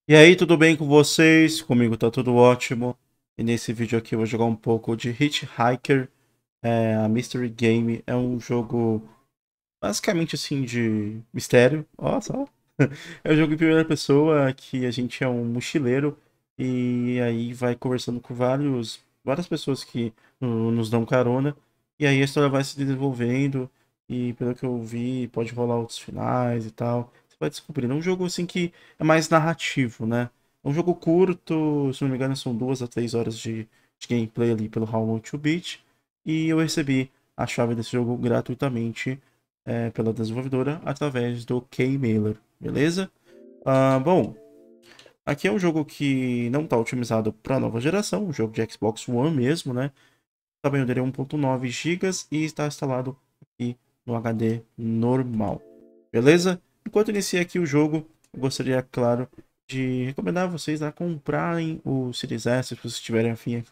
E aí, tudo bem com vocês? Comigo tá tudo ótimo. E nesse vídeo aqui eu vou jogar um pouco de Hitchhiker, a Mystery Game. É um jogo basicamente assim de mistério. Ó, só. É um jogo em primeira pessoa que a gente é um mochileiro e aí vai conversando com várias pessoas que nos dão carona. E aí a história vai se desenvolvendo e pelo que eu vi, pode rolar outros finais e tal. Você vai descobrindo. É um jogo assim que é mais narrativo, né? É um jogo curto, se não me engano, são 2 a 3 horas de gameplay ali pelo How to Beat. E eu recebi a chave desse jogo gratuitamente pela desenvolvedora através do Keymailer, beleza? Bom, aqui é um jogo que não está otimizado para nova geração, um jogo de Xbox One mesmo, né? O tamanho dele é 1.9 GB e está instalado aqui no HD normal, beleza? Enquanto inicia aqui o jogo, eu gostaria, claro, de recomendar vocês a comprarem o Series S, se vocês tiverem afim,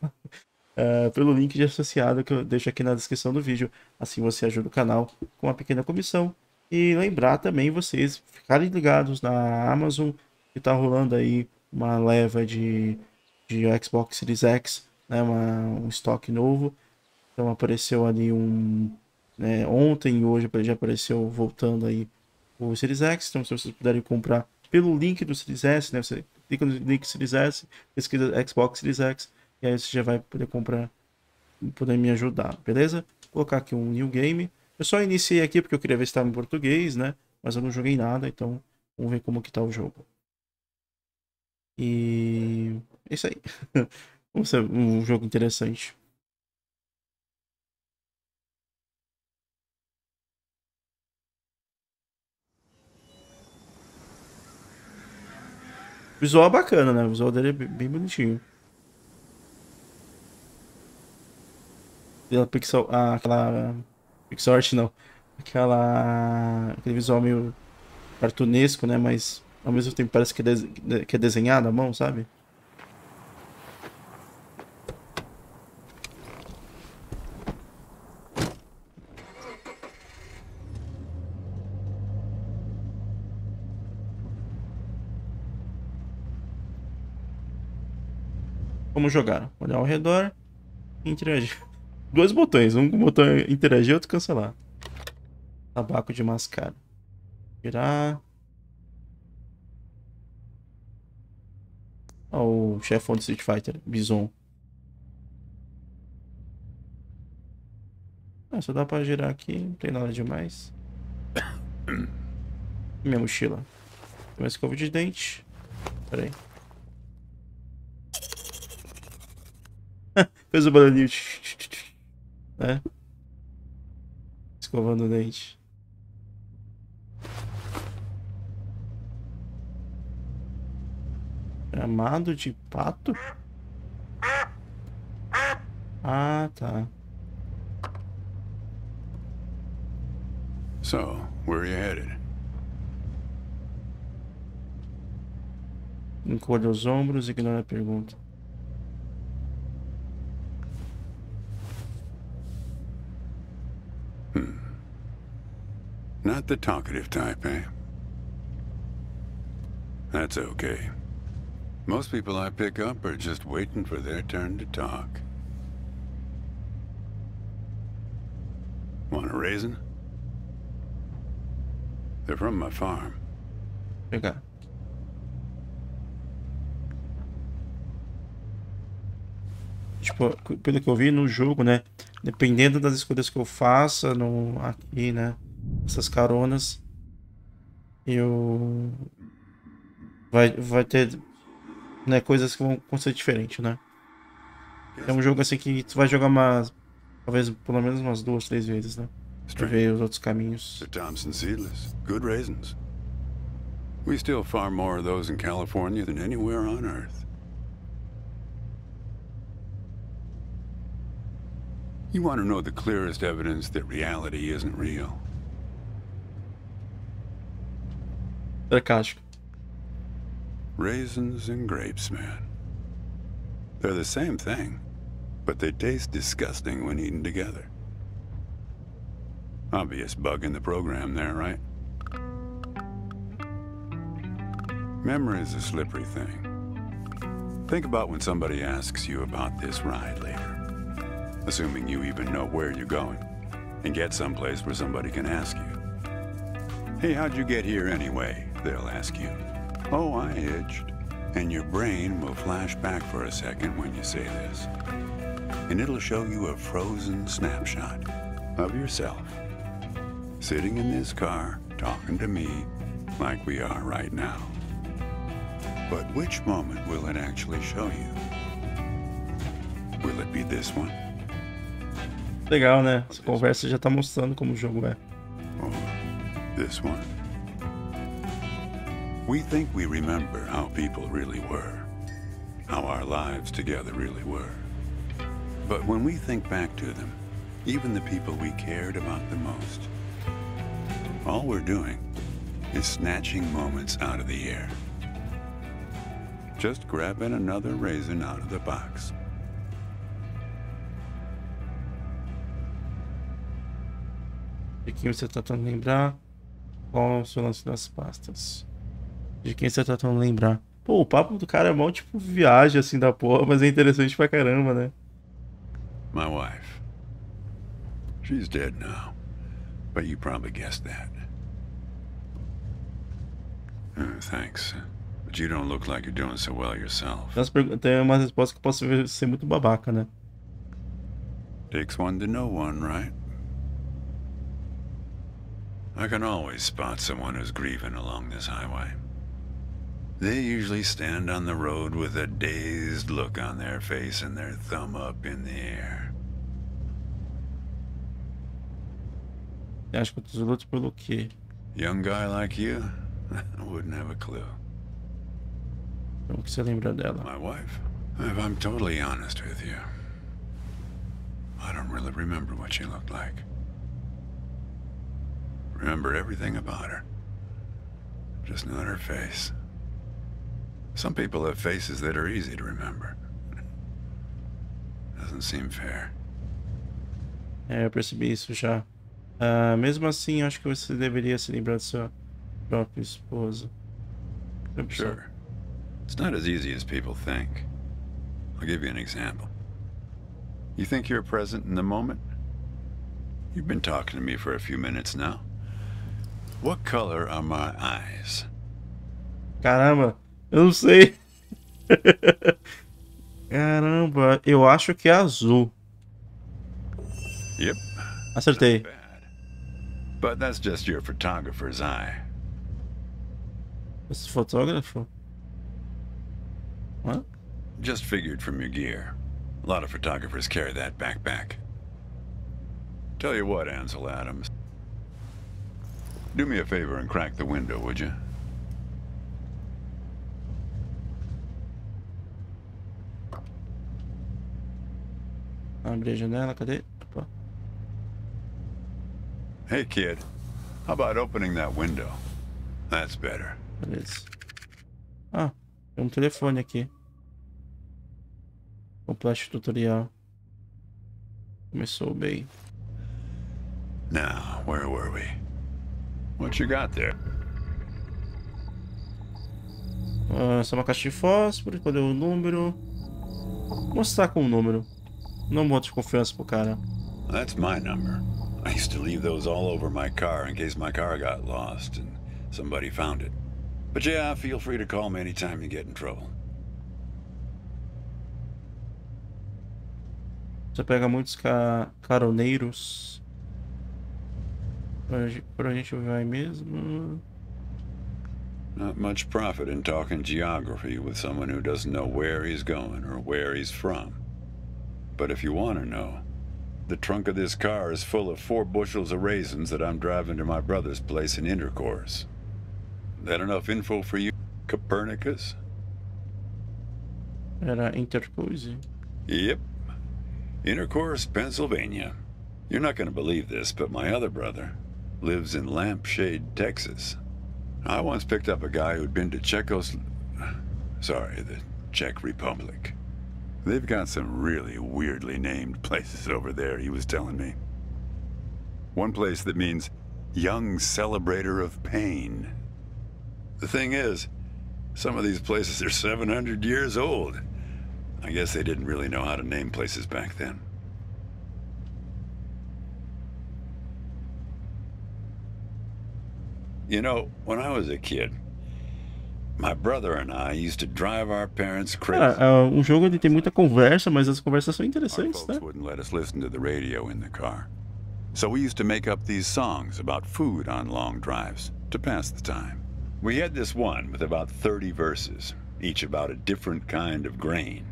pelo link de associado que eu deixo aqui na descrição do vídeo. Assim você ajuda o canal com uma pequena comissão. E lembrar também vocês ficarem ligados na Amazon, que está rolando aí uma leva de Xbox Series X, né, um estoque novo. Então apareceu ali ontem e hoje já apareceu voltando aí o Series X. Então se vocês puderem comprar pelo link do Series S, né, você clica no link do Series S, pesquisa Xbox Series X, e aí você já vai poder comprar e poder me ajudar, beleza? Vou colocar aqui um new game. Eu só iniciei aqui porque eu queria ver se estava em português, né? Mas eu não joguei nada, então vamos ver como que tá o jogo. E é isso aí. Vamos ser um jogo interessante. O visual é bacana, né? O visual dele é bem bonitinho. Aquela pixel, aquela pixel art não. Aquele visual meio cartunesco, né? Mas ao mesmo tempo parece que é desenhado à mão, sabe? Vamos jogar. Olhar ao redor e interagir. Dois botões, um com o botão interagir e outro cancelar. Tabaco de mascar. Virar. Ó, o chefão de Street Fighter, Bison. Só dá pra girar aqui, não tem nada demais. Minha mochila. Tem uma escova de dente. Pera aí. Fez o barulhinho. Né? Escovando o dente. Amado de pato? Ah, tá. So, where are you headed? Encolhe os ombros e ignora a pergunta. Not the talkative type, eh? That's okay. Most people I pick up are just waiting for their turn to talk. Want a raisin? They're from my farm. Pegar. Tipo, pelo que eu vi no jogo, né? Dependendo das escolhas que eu faça aqui, né? Essas caronas, eu vai ter, né, coisas que vão ser diferentes, né? É um jogo assim que tu vai jogar talvez pelo menos umas 2, 3 vezes, né? Pra Strange. ver os outros caminhos. They're Thompson seedless. Good raisins. We still farm more of those in California than anywhere on Earth. You want to know the clearest evidence that reality isn't real? Sarcástico. Raisins and grapes, man. They're the same thing, but they taste disgusting when eaten together. Obvious bug in the program there, right? Memory is a slippery thing. Think about when somebody asks you about this ride later, assuming you even know where you're going, and get someplace where somebody can ask you. Hey, how'd you get here anyway? They'll ask you. Oh, I hitched. And your brain will flash back for a second when you say this. And it'll show you a frozen snapshot of yourself, sitting in this car, talking to me like we are right now. But which moment will it actually show you? Will it be this one? Legal, né? Essa conversa já tá mostrando como o jogo é. Or this one? We think we remember how people really were, how our lives together really were. But when we think back to them, even the people we cared about the most, all we're doing is snatching moments out of the air. Just grabbing another raisin out of the box. De quem você tá tentando lembrar? Qual é o seu lance das pastas? De quem você tá tentando lembrar? Pô, o papo do cara é mó tipo viagem assim da porra, mas é interessante pra caramba, né? My wife. She's dead now, but you probably guessed that. Thanks. But you don't look like you're doing so well yourself. Tem umas respostas que eu posso ser muito babaca, né? Takes one to know one, right? I can always spot someone who's grieving along this highway. They usually stand on the road with a dazed look on their face and their thumb up in the air. Acho que eu tô luto pelo quê? Young guy like you, I wouldn't have a clue. O que você lembra dela? My wife? If I'm totally honest with you, I don't really remember what she looked like. Remember everything about her. Just not her face. Some people have faces that are easy to remember. Doesn't seem fair. É, eu percebi isso já. Mesmo assim, acho que você deveria se lembrar de sua própria esposa. Sure. It's not as easy as people think. I'll give you an example. You think you're present in the moment? You've been talking to me for a few minutes now. What color are my eyes? Caramba, eu não sei. Caramba, eu acho que é azul. Yep. Acertei. But that's just your photographer's eye. Esse fotógrafo? Hã? Just figured from your gear. A lot of photographers carry that backpack. Tell you what, Ansel Adams. Do me a favor and crack the window, would you? Abri a janela, cadê? Opa. Hey, kid. How about opening that window? That's better. Beleza. Ah, tem um telefone aqui. Complete tutorial. Começou bem. Now, where were we? What you got there? Essa é uma caixa de fósforo. Cadê o número? Vou mostrar com o número. Não boto de confiança pro cara. That's my number. I used to leave those all over my car in case my car got lost and somebody found it. But yeah, feel free to call me anytime you get in trouble. Você pega muitos caroneiros. Por a gente vai mesmo. Not much profit in talking geography with someone who doesn't know where he's going or where he's from. But if you want to know, the trunk of this car is full of 4 bushels of raisins that I'm driving to my brother's place in Intercourse. That enough info for you, Copernicus? Era Intercourse? Yep. Intercourse, Pennsylvania. You're not going to believe this, but my other brother lives in Lampshade, Texas. I once picked up a guy who'd been to the Czech Republic. They've got some really weirdly named places over there, he was telling me. One place that means young celebrator of pain. The thing is, Some of these places are 700 years old. I guess they didn't really know how to name places back then. You know, when I was a kid, my brother and I used to drive our parents crazy. Cara, um jogo onde tem muita conversa, mas as conversas são Our interessantes, folks né? wouldn't let us listen to the radio in the car. So we used to make up these songs about food on long drives to pass the time. We had this one with about 30 verses, each about a different kind of grain.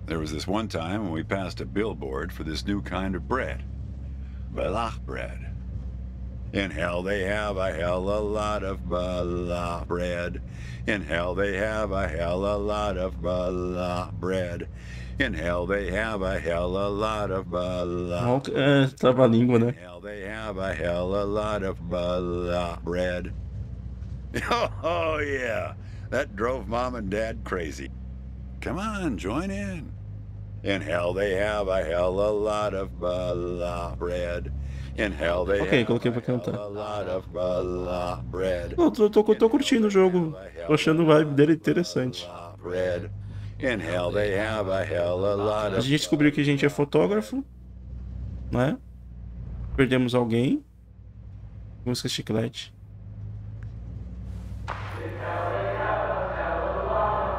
There was this one time when we passed a billboard for this new kind of bread, balach bread. In hell they have a hell a lot of balach bread. In hell they have a hell a lot of balach bread. In hell they have a hell a lot of balach. Trava-língua, In né? hell they have a hell a lot of balach bread. Oh yeah, that drove Mom and Dad crazy. Come on, join in. In hell they have a hell a lot of balach bread. In hell they Ok, have coloquei pra a hell cantar. a lot of balach bread. Não, tô curtindo o jogo. Tô achando o vibe dele interessante. Bread. In hell they have a hell a lot A of. gente descobriu que a gente é fotógrafo, né? Perdemos alguém. Música chiclete.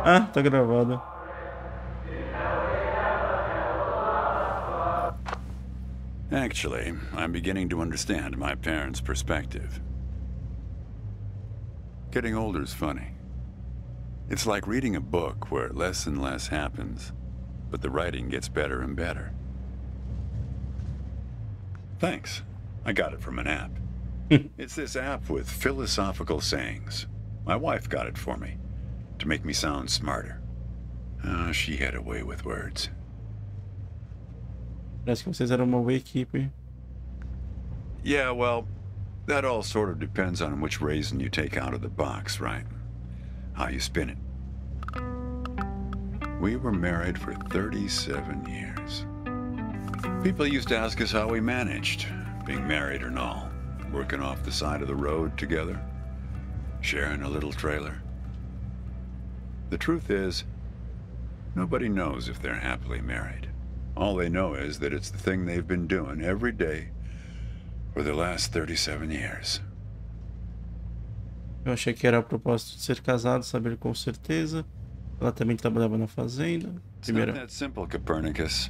Ah, tá gravada. Actually, I'm beginning to understand my parents' perspective. Getting older is funny. It's like reading a book where less and less happens, but the writing gets better and better. Thanks. I got it from an app. It's this app with philosophical sayings. My wife got it for me, to make me sound smarter. She had a way with words. Parece que vocês eram uma boa equipe. Yeah, well, that all sort of depends on which raisin you take out of the box, right? How you spin it. We were married for 37 years. People used to ask us how we managed, being married and all, working off the side of the road together, sharing a little trailer. The truth is, nobody knows if they're happily married. All they know is that it's the thing they've been doing every day for the last 37 years. Eu achei que era a propósito de ser casado, saber com certeza. Ela também trabalhava na fazenda. It's not that simple, Copernicus.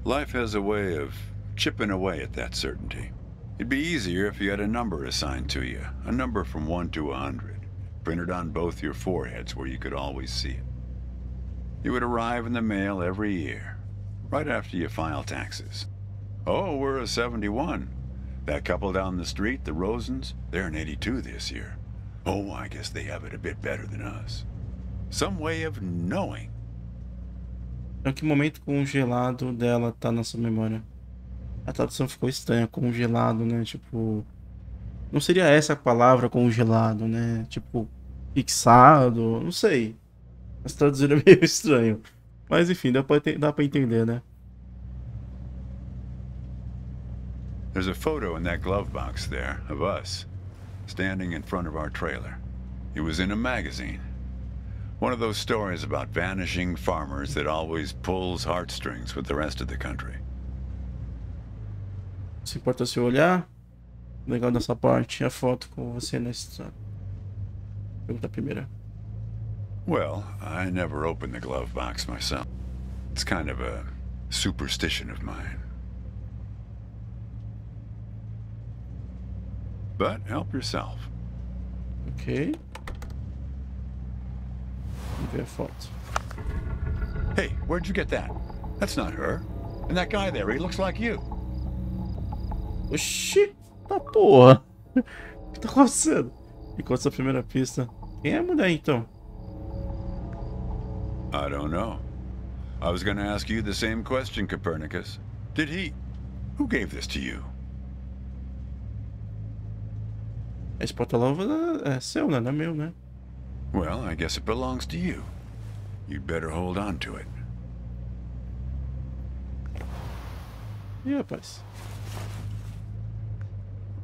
Life has a way of chipping away at that certainty. It'd be easier if you had a number assigned to you, a number from 1 to 100, printed on both your foreheads where you could always see it. It would arrive in the mail every year, right after you file taxes. Oh, we're a 71. That couple down the street, the Rosens, they're an 82 this year. Oh, I guess they have it a bit better than us. Some way of knowing. Em que momento congelado dela tá na sua memória? A tradução ficou estranha, congelado, né? Tipo, não seria essa a palavra congelado, né? Tipo, fixado, não sei. Mas traduzir é meio estranho. Mas enfim, dá pra entender, né? There's a photo in that glove box there of us, standing in front of our trailer. It was in a magazine. One of those stories about vanishing farmers that always pulls heartstrings with the rest of the country. Se importa se eu olhar? Legal dessa parte, a foto com você na estrada. Pergunta primeira. Well, I never opened the glove box myself. It's kind of a superstition of mine. But help yourself. Ok. Vamos ver a foto. Hey, where'd you get that? That's not her. And that guy there, he looks like you. Oxi! Tá porra! O que tá acontecendo? Enquanto essa primeira pista. Quem é a mulher então? I don't know. I was gonna ask you the same question, Copernicus. Did he... Who gave this to you? Esse porta-luva é seu, né? Não é meu, né? Well, I guess it belongs to you. You'd better hold on to it. Ih, rapaz.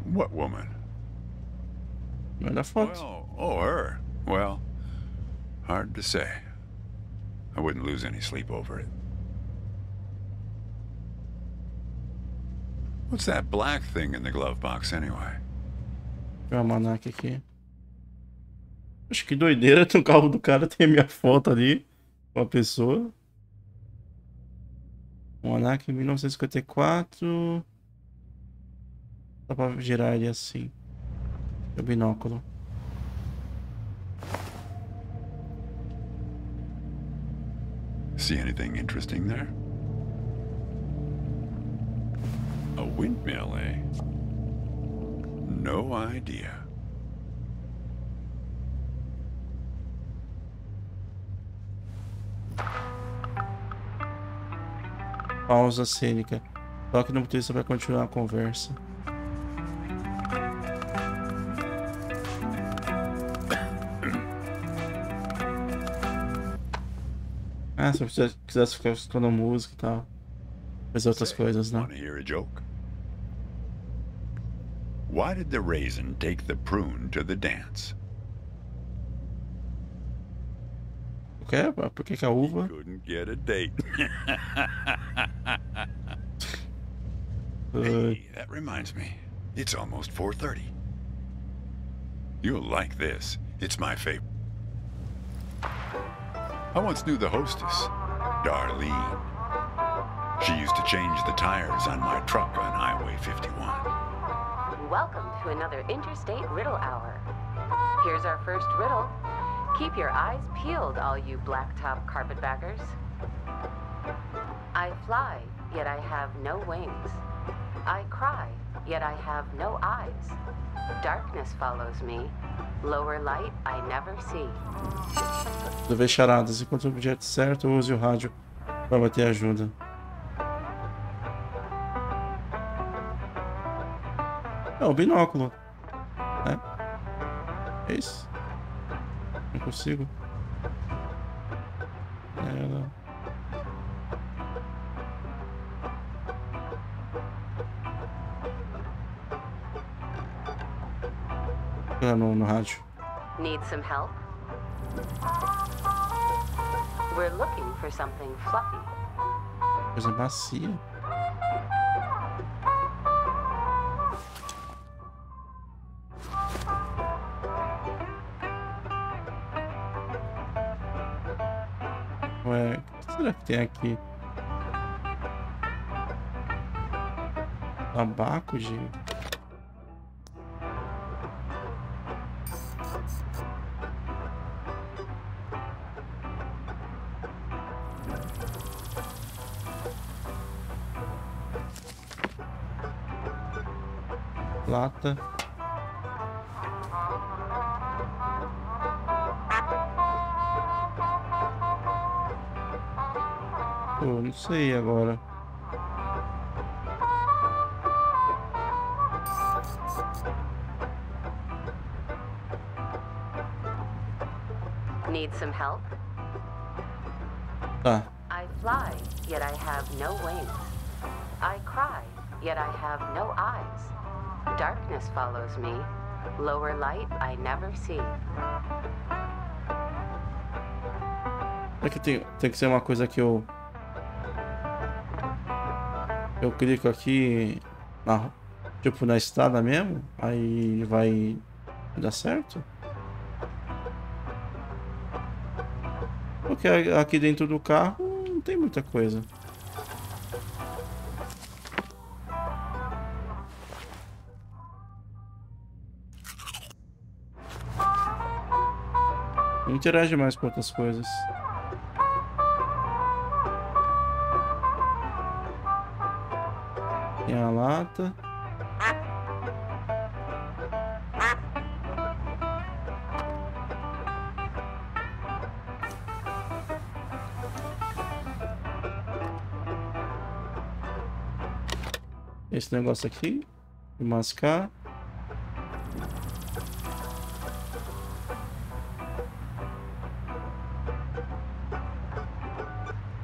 What woman? Não é da foto. Her. Well, hard to say. I wouldn't lose any sleep over it. What's that black thing in the glove box anyway? Tem uma almanac aqui. Acho que doideira, no carro do cara tem a minha foto ali. Com a pessoa. Um almanac 1954. Dá pra girar ele assim. É o binóculo. See anything interesting there? A windmill, eh? No idea. Pausa cênica. Toque no motorista para continuar a conversa. Ah, se eu quisesse ficar escutando música e tal. Fazer outras coisas, né? Want to hear a joke? Why did the raisin take the prune to the dance? O quê? Por que a uva? He couldn't get a date. Hey, that reminds me. It's almost 4:30. You'll like this. It's my favorite. I once knew the hostess, Darlene. She used to change the tires on my truck on Highway 51. Welcome to another Interstate Riddle Hour. Here's our first riddle. Keep your eyes peeled, all you blacktop carpetbaggers. I fly, yet I have no wings. I cry, yet I have no eyes. Darkness follows me. Lower light I never see. Resolver charadas. Enquanto o objeto certo, use o rádio para bater ajuda. É o binóculo. É isso. Não consigo. Ela. Lá no rádio. Need some help? We're looking for something fluffy. Coisa macia. Ué, o que será que tem aqui? Tabaco de... Lata. Pô, não sei agora. Need some help? Tá. I fly, yet I have no wings. I cry, yet I have no eyes. Darkness follows me. Lower light I never see. É que tem que ser uma coisa que eu clico aqui tipo na estrada mesmo, aí vai dar certo? Porque aqui dentro do carro não tem muita coisa. Não interage mais com outras coisas. Tem a lata. Esse negócio aqui. De mascar.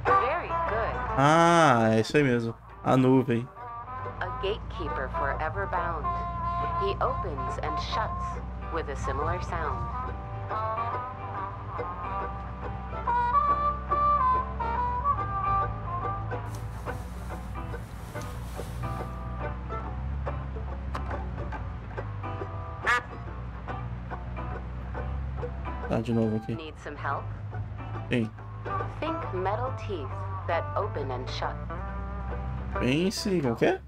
Very good. Ah, é isso aí mesmo. A nuvem. A gatekeeper forever bound. He opens and shuts with a similar sound. Tá, de novo aqui. Need some help? Sim. Think metal teeth that open and shut. Pense, o quê?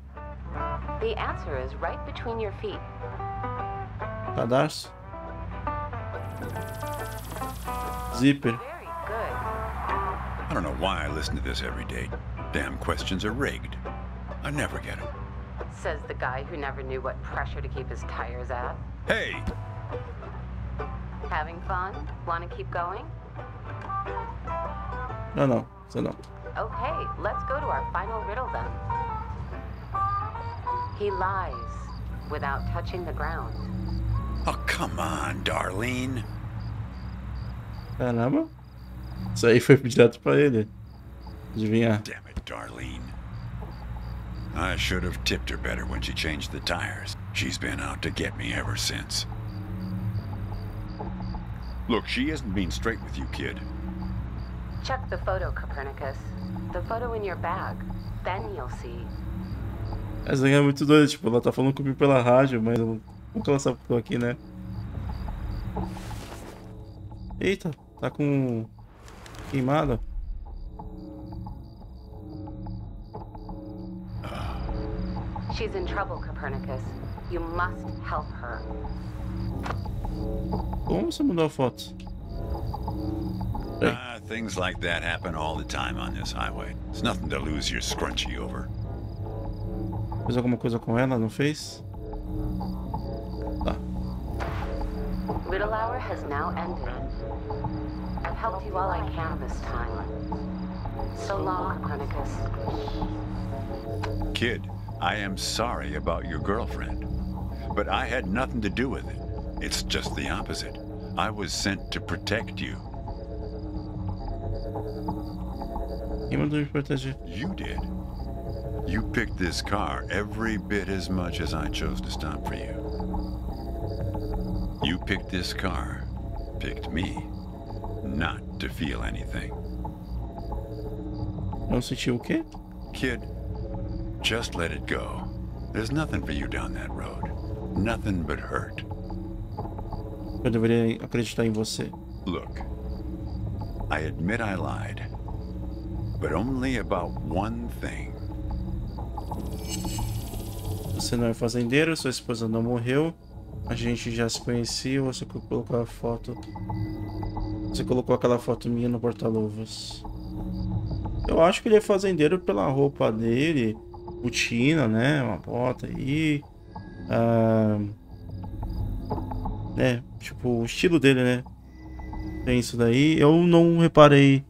The answer is right between your feet. Cadarço. Zíper. Very good. I don't know why I listen to this every day. Damn questions are rigged. I never get them. Says the guy who never knew what pressure to keep his tires at. Hey! Having fun? Want to keep going? Não, você não. Okay, let's go to our final riddle then. He lies without touching the ground. Oh, come on, Darlene. Caramba. Isso aí foi direto pra ele. Adivinhar. Damn it, Darlene. I should have tipped her better when she changed the tires. She's been out to get me ever since. Look, she isn't being straight with you, kid. Check the photo, Copernicus. The photo in your bag. Then you'll see. Essa aqui é muito doida, tipo, ela tá falando comigo pela rádio, mas como que ela sabe que eu tô aqui, né? Eita, tá com queimada. She's in trouble, Copernicus. You must help her. Como você mudou a foto? Things like that happen all the time on this highway. It's nothing to lose your scrunchie over. Fez alguma coisa com ela, não fez? Tá. Riddle hour has now ended. I've helped you all I can this time. So long, Copernicus. Kid, I am sorry about your girlfriend, but I had nothing to do with it. It's just the opposite. I was sent to protect you. Quem mandou me proteger? You did. You picked this car every bit as much as I chose to stop for you. You picked this car, picked me, not to feel anything. Não sentiu o quê? Kid, just let it go. There's nothing for you down that road. Nothing but hurt. Eu deveria acreditar em você. Look, I admit I lied, but only about one thing. Você não é fazendeiro, sua esposa não morreu, a gente já se conhecia, você colocou a foto. Você colocou aquela foto minha no porta-luvas. Eu acho que ele é fazendeiro pela roupa dele, botina, né? Uma bota aí. Né? Tipo, o estilo dele, né? Tem isso daí. Eu não reparei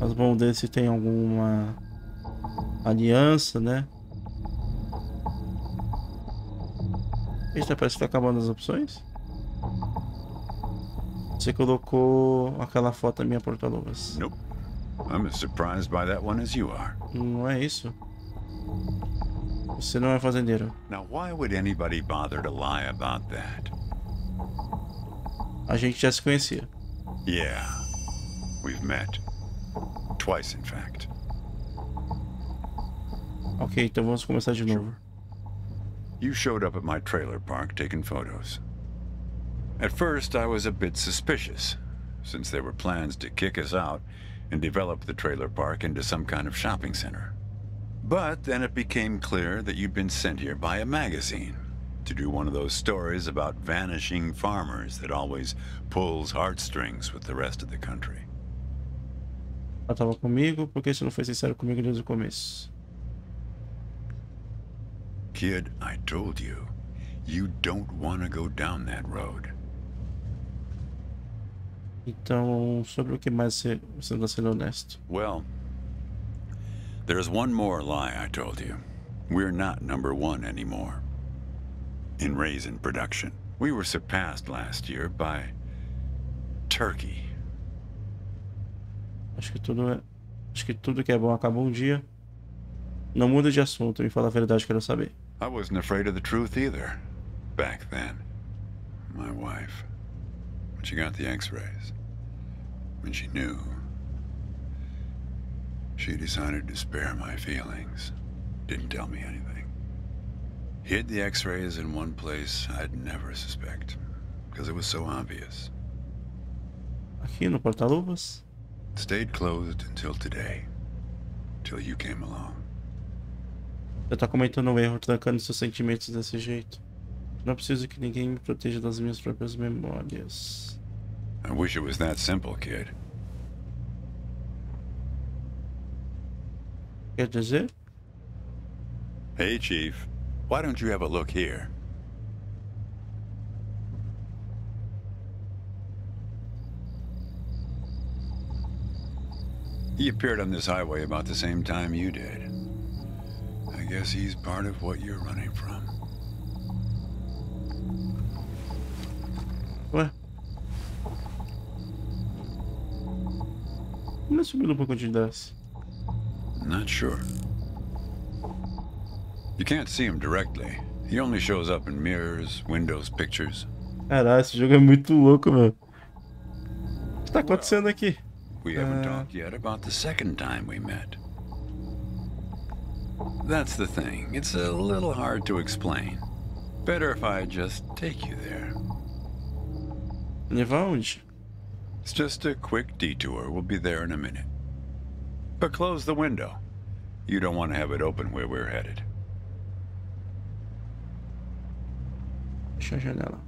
as mãos dele se tem alguma aliança, né? Eita, parece que tá acabando as opções. Você colocou aquela foto minha porta-luvas. Nope. I'm as surprised by that one as you are. Não é isso. Você não é fazendeiro. Now, why would anybody bother to lie about that? A gente já se conhecia. Yeah, we've met. Twice, in fact. Ok, então vamos começar de novo. You showed up at my trailer park taking photos. At first, I was a bit suspicious, since there were plans to kick us out and develop the trailer park into some kind of shopping center. But then it became clear that you'd been sent here by a magazine to do one of those stories about vanishing farmers that always pulls heartstrings with the rest of the country. Ela tava comigo, por que você não foi sincero comigo desde o começo? Kid, I told you, you don't want to go down that road. Então, sobre o que mais você está sendo honesto? Well, there's one more lie I told you. We're not #1 anymore. In raisin production. We were surpassed last year by Turkey. Acho que tudo que é bom acaba um dia. Não muda de assunto, me fala a verdade, quero saber. I wasn't afraid of the truth either, back then. my wife, when she got the x-rays, when she knew, she decided to spare my feelings. Didn't tell me anything. Hid the x-rays in one place I'd never suspect, because it was so obvious. Aqui no porta-luvas. Stayed closed until today, till you came along. Você tá cometendo um erro, trancando seus sentimentos desse jeito. Não preciso que ninguém me proteja das minhas próprias memórias. I wish it was that simple, kid. Quer dizer? Hey, Chief. Why don't you have a look here? He appeared on this highway about the same time you did. I guess he's part of what you're running from. Ué? Como subiu um pouco de desce? Not sure. You can't see him directly. He only shows up in mirrors, windows, pictures. Caralho, esse jogo é muito louco, meu. O que tá acontecendo aqui? We haven't talked yet about the second time we met. That's the thing. It's a little hard to explain. Better if I just take you there. Levar onde? It's just a quick detour. We'll be there in a minute. But close the window. You don't want to have it open where we're headed. Fecha a janela.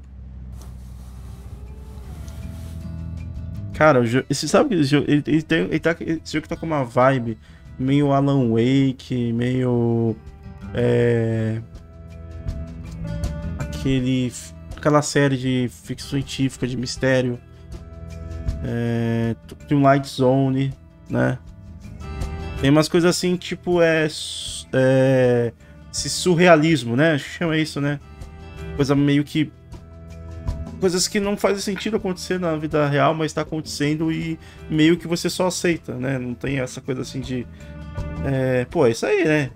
Cara, esse, sabe que esse jogo, esse jogo tá com uma vibe meio Alan Wake, meio aquela série de ficção científica, de mistério, Twilight Zone, né? Tem umas coisas assim, tipo, esse surrealismo, né? Acho que chama isso, né? Coisa meio que... Coisas que não fazem sentido acontecer na vida real, mas tá acontecendo e meio que você só aceita, né? Não tem essa coisa assim de... pô, é isso aí, né?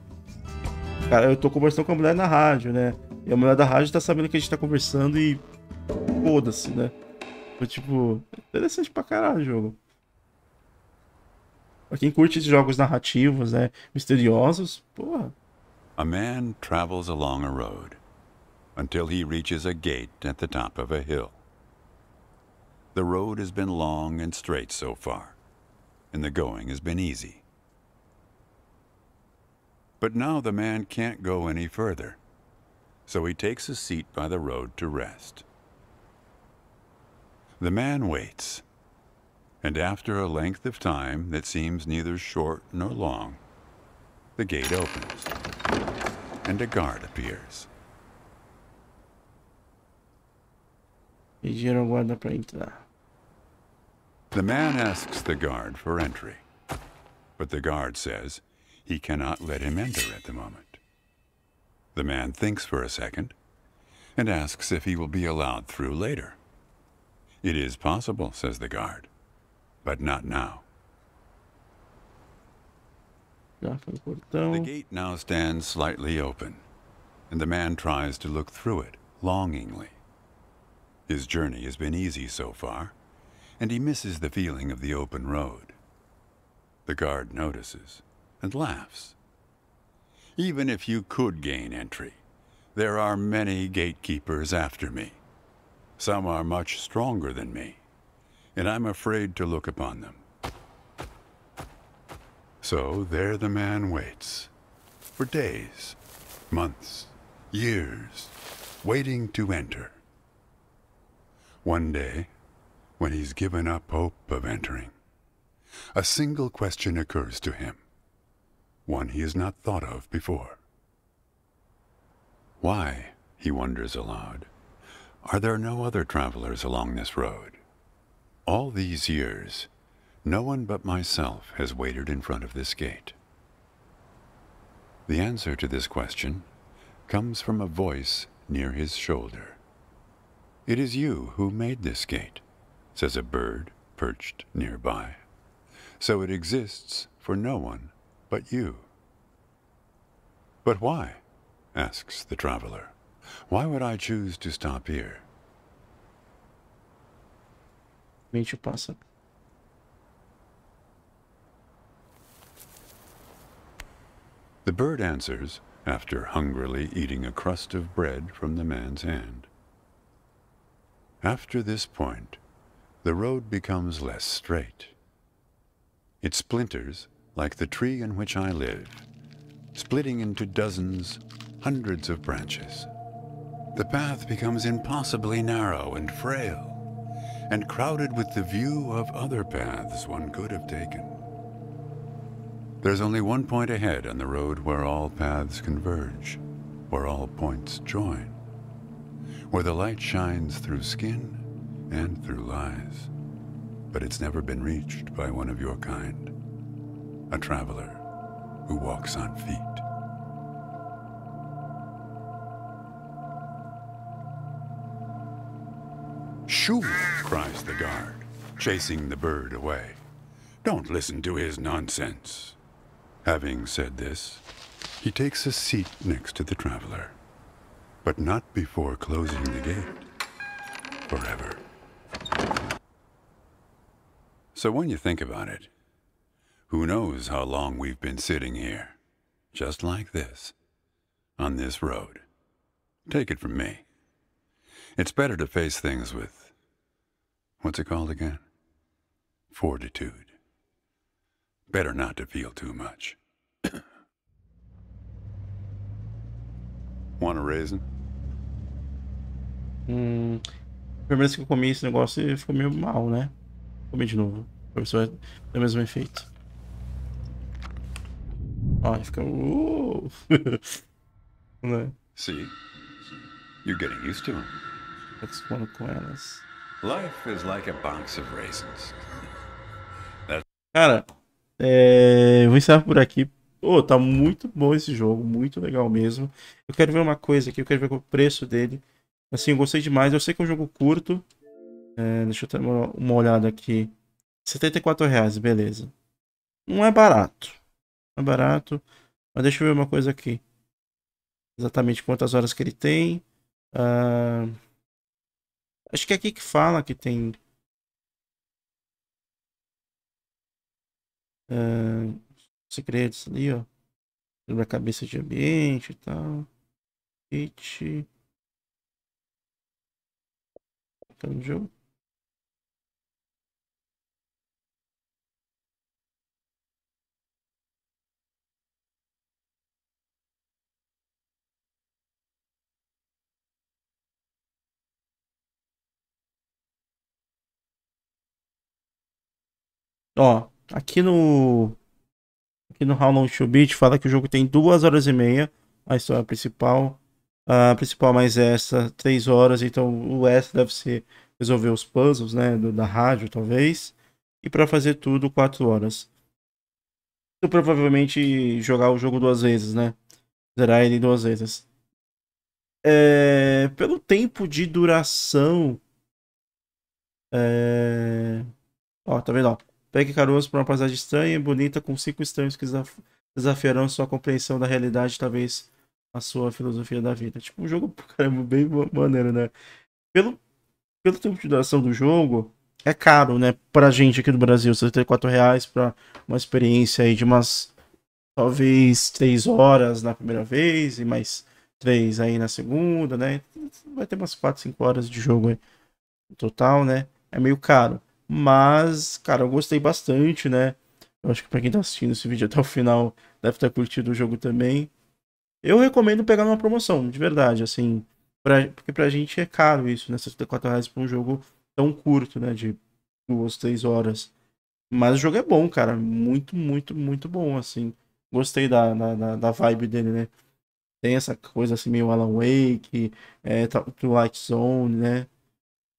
Cara, eu tô conversando com a mulher na rádio, né? E a mulher da rádio tá sabendo que a gente tá conversando e... Foda-se, né? Foi tipo... Interessante pra caralho o jogo. Pra quem curte jogos narrativos, né? Misteriosos, porra. A man travels along a road until he reaches a gate at the top of a hill. The road has been long and straight so far, and the going has been easy. But now the man can't go any further, so he takes a seat by the road to rest. The man waits, and after a length of time that seems neither short nor long, the gate opens, and a guard appears. Pediram guarda pra entrar. The man asks the guard for entry, but the guard says he cannot let him enter at the moment. The man thinks for a second and asks if he will be allowed through later. It is possible, says the guard, but not now. Já foi o portão. The gate now stands slightly open, and the man tries to look through it longingly. His journey has been easy so far, and he misses the feeling of the open road. The guard notices and laughs. Even if you could gain entry, there are many gatekeepers after me. Some are much stronger than me, and I'm afraid to look upon them. So there the man waits, for days, months, years, waiting to enter. One day, when he's given up hope of entering, a single question occurs to him, one he has not thought of before. Why, he wonders aloud, are there no other travelers along this road? All these years, no one but myself has waited in front of this gate. The answer to this question comes from a voice near his shoulder. It is you who made this gate, says a bird perched nearby. So it exists for no one but you. But why? Asks the traveler. Why would I choose to stop here? Mente passa. The bird answers after hungrily eating a crust of bread from the man's hand. After this point, the road becomes less straight. It splinters like the tree in which I live, splitting into dozens, hundreds of branches. The path becomes impossibly narrow and frail, and crowded with the view of other paths one could have taken. There's only one point ahead on the road where all paths converge, where all points join, where the light shines through skin and through lies. But it's never been reached by one of your kind, a traveler who walks on feet. Shoo! Cries the guard, chasing the bird away. Don't listen to his nonsense. Having said this, he takes a seat next to the traveler, but not before closing the gate forever. So when you think about it, who knows how long we've been sitting here, just like this, on this road. Take it from me. It's better to face things with, what's it called again? Fortitude. Better not to feel too much. Want a raisin? Primeira vez que eu comi esse negócio ficou meio mal, né? Comi de novo. Pra ver se vai ter o mesmo efeito. Ó, fica. Né? See? You're getting used to them. Tá acostumando com elas. Life is like a box of raisins. Cara, vou encerrar por aqui. Pô, tá muito bom esse jogo, muito legal mesmo. Eu quero ver uma coisa aqui, eu quero ver o preço dele. Assim, eu gostei demais. Eu sei que é um jogo curto. Deixa eu ter uma olhada aqui. R$74, beleza. Não é barato. Não é barato. Mas deixa eu ver uma coisa aqui. Exatamente quantas horas que ele tem. Acho que é aqui que fala que tem. Segredos ali, ó. Sobre a cabeça de ambiente e tal. Hit. Tá no jogo. Ó, aqui no How Long to Beat fala que o jogo tem 2 horas e meia, a história principal. A principal mais essa, 3 horas, então o S deve ser resolver os puzzles, né, da rádio, talvez. E para fazer tudo, 4 horas. Eu provavelmente jogar o jogo 2 vezes, né? Zerar ele 2 vezes. Pelo tempo de duração... Ó, tá vendo, ó? Pegue caroço para uma paisagem estranha e bonita com 5 estranhos que desafiarão sua compreensão da realidade, talvez a sua filosofia da vida. Tipo, um jogo, caramba, bem maneiro, né? Pelo tempo de duração do jogo, é caro, né? Pra gente aqui do Brasil, R$74 pra uma experiência aí de umas, talvez, 3 horas na primeira vez e mais 3 aí na segunda, né? Vai ter umas 4, 5 horas de jogo aí no total, né? É meio caro. Mas, cara, eu gostei bastante, né? Eu acho que pra quem tá assistindo esse vídeo até o final deve ter curtido o jogo também. Eu recomendo pegar numa promoção, de verdade, assim. Porque pra gente é caro isso, né? R$74 pra um jogo tão curto, né? De 2, 3 horas. Mas o jogo é bom, cara. Muito, muito, muito bom, assim. Gostei da vibe dele, né? Tem essa coisa assim, meio Alan Wake, Twilight Zone, né?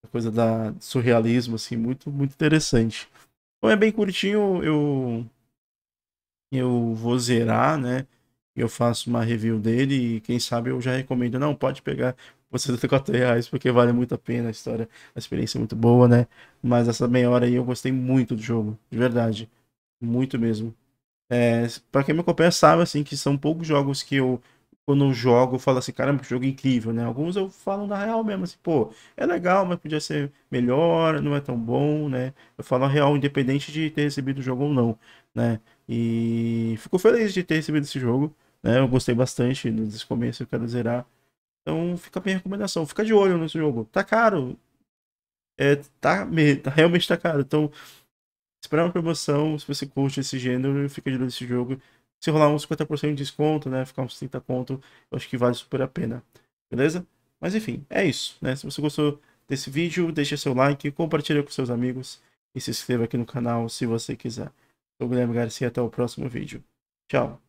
Coisa da surrealismo, assim, muito, muito interessante. Então é bem curtinho, eu vou zerar, né? Eu faço uma review dele e quem sabe eu já recomendo. Não, pode pegar por R$74, porque vale muito a pena a história, a experiência é muito boa, né? Mas essa meia hora aí eu gostei muito do jogo, de verdade. Muito mesmo. Pra quem me acompanha sabe, assim, que são poucos jogos que eu quando eu jogo, eu falo assim, caramba, que jogo incrível, né? Alguns eu falo na real mesmo, assim, pô, é legal, mas podia ser melhor, não é tão bom, né? Eu falo a real, independente de ter recebido o jogo ou não, né? E fico feliz de ter recebido esse jogo, né? Eu gostei bastante nesse começo, eu quero zerar. Então fica a minha recomendação, fica de olho nesse jogo. Tá caro, realmente tá caro. Então, esperar uma promoção, se você curte esse gênero, fica de olho nesse jogo. Se rolar uns 50% de desconto, né? Ficar uns 30 conto, eu acho que vale super a pena. Beleza? Mas enfim, é isso, né? Se você gostou desse vídeo, deixa seu like, compartilha com seus amigos e se inscreva aqui no canal se você quiser. Eu sou o Guilherme Garcia, até o próximo vídeo. Tchau!